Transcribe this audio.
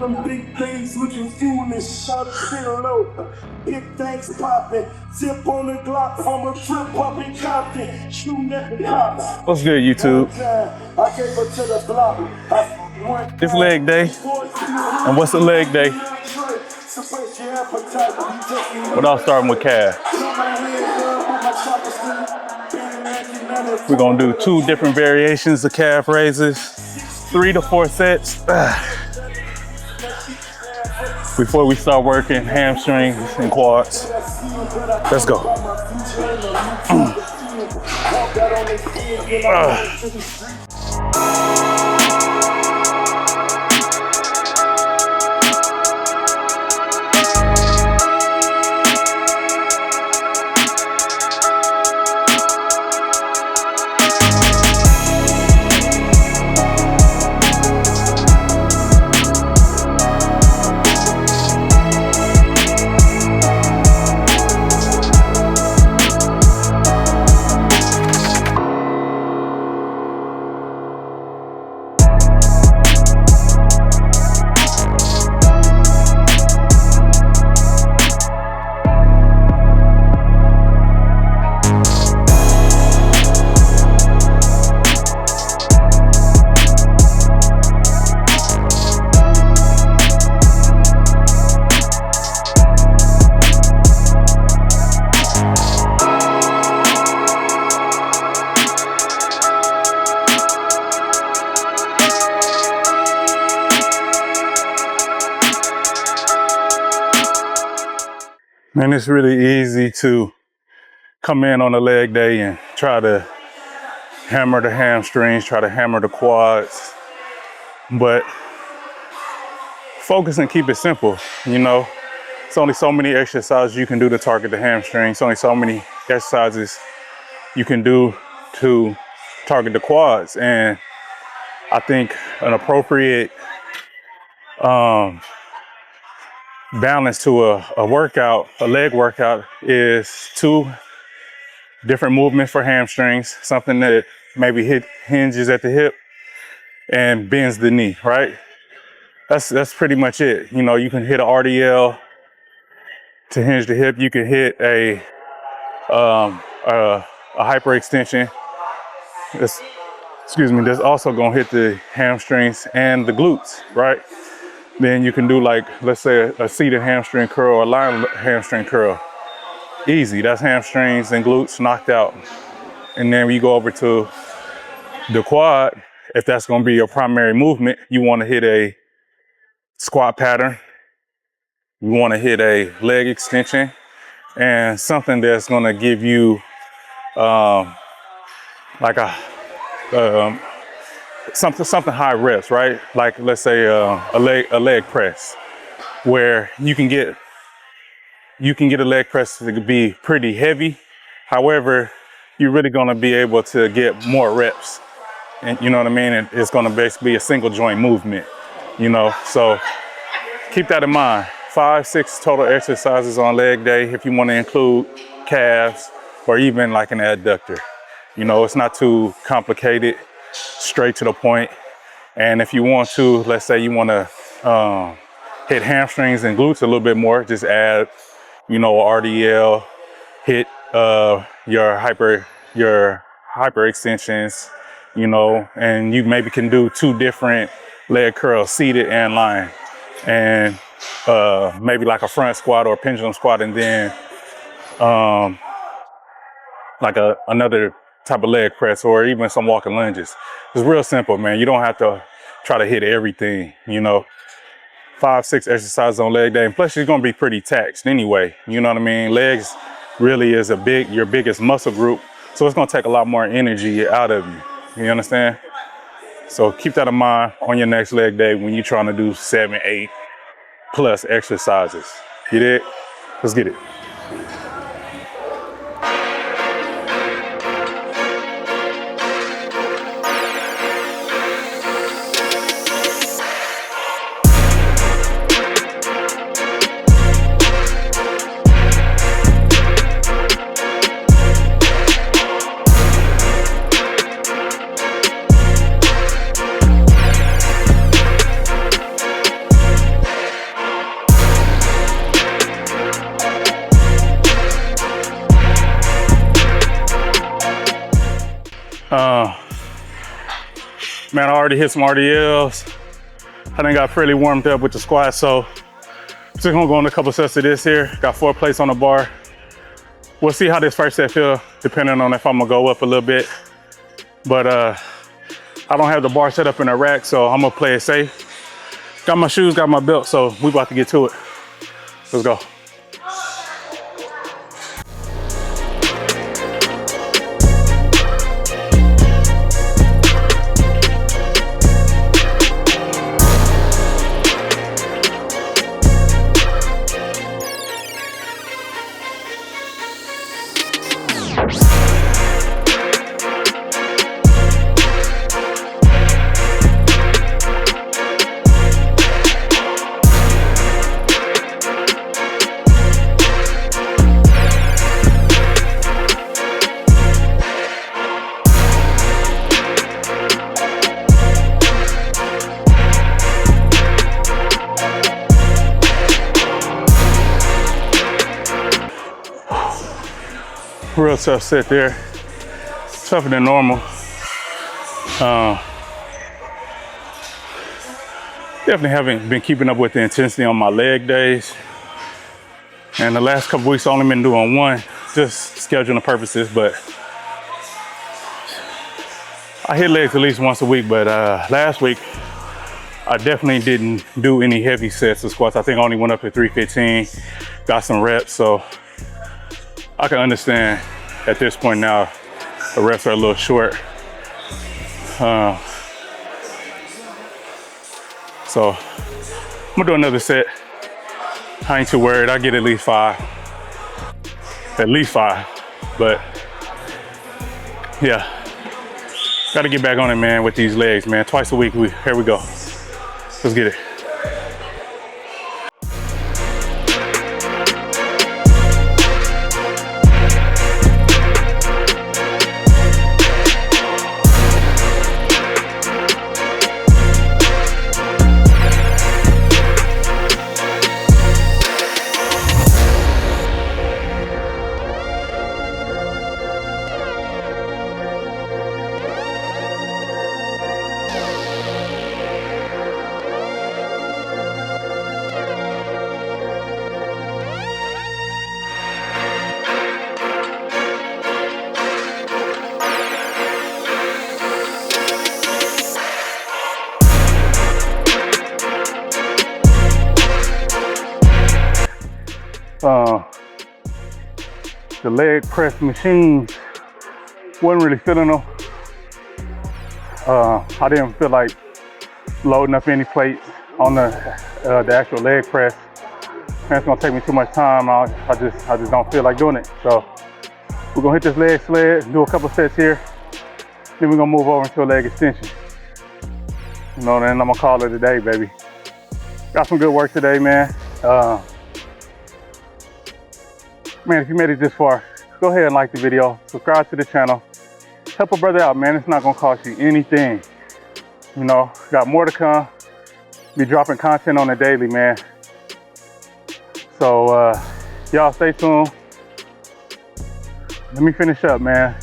Them big things looking foolish, shot a shit low. Big things popping, zip on the Glock from a trip up in Compton, shooting at the cops. What's good, YouTube? I gave her to the block. It's leg day. And what's the leg day? Without starting with calves. We're gonna do 2 different variations of calf raises, 3 to 4 sets. Before we start working hamstrings and quads. Let's go. Man, it's really easy to come in on a leg day and try to hammer the hamstrings, try to hammer the quads, but focus and keep it simple. You know, it's only so many exercises you can do to target the hamstrings. It's only so many exercises you can do to target the quads. And I think an appropriate balance to a workout, a leg workout, is 2 different movements for hamstrings, something that maybe hinges at the hip and bends the knee, right? That's pretty much it. You know, you can hit an RDL to hinge the hip. You can hit a hyperextension. That's also gonna hit the hamstrings and the glutes, right? Then you can do, like, let's say a seated hamstring curl or a lying hamstring curl. Easy, that's hamstrings and glutes knocked out. And then when you go over to the quad, if that's gonna be your primary movement, you wanna hit a squat pattern. You wanna hit a leg extension and something that's gonna give you like something high reps, right? Like, let's say a leg press, where you can get a leg press to be pretty heavy. However, you're really gonna be able to get more reps, and you know what I mean? And it's gonna basically be a single joint movement, you know? So keep that in mind. 5, 6 total exercises on leg day if you wanna include calves or even like an adductor. You know, it's not too complicated, straight to the point. And if you want to, let's say you want to hit hamstrings and glutes a little bit more, just add, you know, RDL, hit your hyper extensions, you know, and you maybe can do 2 different leg curls, seated and lying, and maybe like a front squat or a pendulum squat, and then like another type of leg press, or even some walking lunges. It's real simple, man. You don't have to try to hit everything, you know. 5, 6 exercises on leg day, and plus you're gonna be pretty taxed anyway, you know what I mean? Legs really is your biggest muscle group, so it's gonna take a lot more energy out of you, you understand? So keep that in mind on your next leg day when you're trying to do 7, 8 plus exercises. Get it? Let's get it. Man, I already hit some RDLs. I done got fairly warmed up with the squat, so just gonna go on a couple sets of this here. Got 4 plates on the bar. We'll see how this first set feel, depending on if I'm gonna go up a little bit. But I don't have the bar set up in a rack, so I'm gonna play it safe. Got my shoes, got my belt, so we about to get to it. Let's go. Real tough set there. Tougher than normal. Definitely haven't been keeping up with the intensity on my leg days. And the last couple weeks I've only been doing one, just scheduling purposes, but I hit legs at least once a week, but last week I definitely didn't do any heavy sets of squats. I think I only went up to 315, got some reps, so I can understand at this point now, the reps are a little short. So I'm gonna do another set. I ain't too worried, I get at least 5. At least 5, but yeah. Gotta get back on it, man, with these legs, man. Twice a week, here we go. Let's get it. The leg press machines wasn't really feeling them. I didn't feel like loading up any plates on the actual leg press. And it's gonna take me too much time. I just don't feel like doing it. So we're gonna hit this leg sled, do a couple sets here, then we're gonna move over into a leg extension. You know, then I'm gonna call it a day, baby. Got some good work today, man. Man, if you made it this far, go ahead and like the video, subscribe to the channel. Help a brother out, man. It's not gonna cost you anything. You know, got more to come. Be dropping content on the daily, man. So, y'all stay tuned. Let me finish up, man.